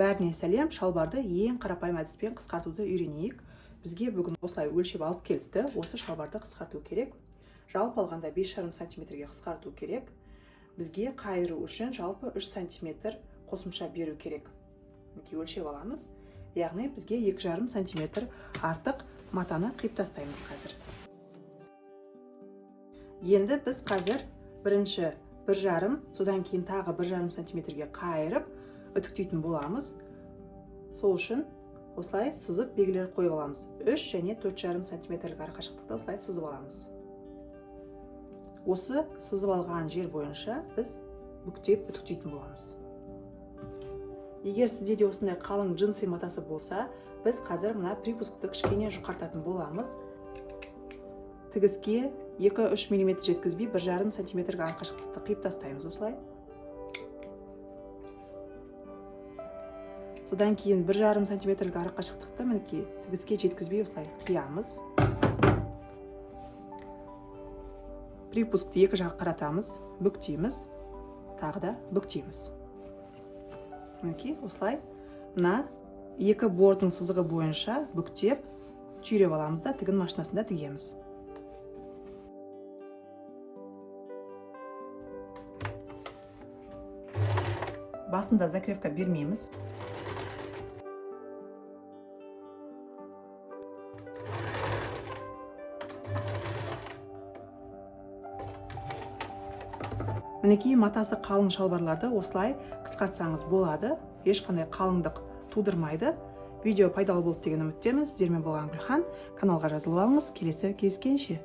Бәріне сәлем, шалбарды ең қарапайым әдіспен қысқартуды үйренейік. Бізге бүгін осылай өлшеп алып келіпті. Осы шалбарды қысқарту керек. Жалпы алғанда 5,5 сантиметрге қысқарту керек. Бізге қайыру үшін жалпы 3 сантиметр қосымша беру керек. Өлшеп аламыз. Яғни бізге 2,5 сантиметр артық матаны қиып тастаймыз қазір. Енді біз қазір бірінші 1,5, содан кейін тағы 1,5 сантиметрге қайырып үтіктейтін боламыз. Сол үшін осылай сызып белгілер қойып аламыз. 3 және 4,5 сантиметрлік арақашықтықта осылай сызып аламыз. Осы сызып алған жер бойынша біз бүктеп үтіктейтін боламыз. Егер сізде де осындай қалың джинсы матасы болса, біз қазір мына припускты кішкене жұқартатын боламыз. Тігіске 2-3 мм жеткізбей 1,5 сантиметрге арақашықтықты қиып тастаймыз осылай. Содан кейін 1,5 сантиметрлік арақашықтықты мінекей тігіске жеткізбей осылай қиямыз. Припускты екі жақ қаратамыз, бүктейміз, тағы да бүктейміз. Мінекей осылай мына екі бордың сызығы бойынша бүктеп түйреп аламыз да тігін машинасында тігеміз. Басында закрепка бермейміз. Мінекей матасы қалың шалбарларды осылай қысқартсаңыз болады. Ешқандай қалыңдық тудырмайды. Видео пайдалы болды деген үміттемін. Сіздермен болған Гүлхан. Каналға жазылып алыңыз. Келесі кездескенше.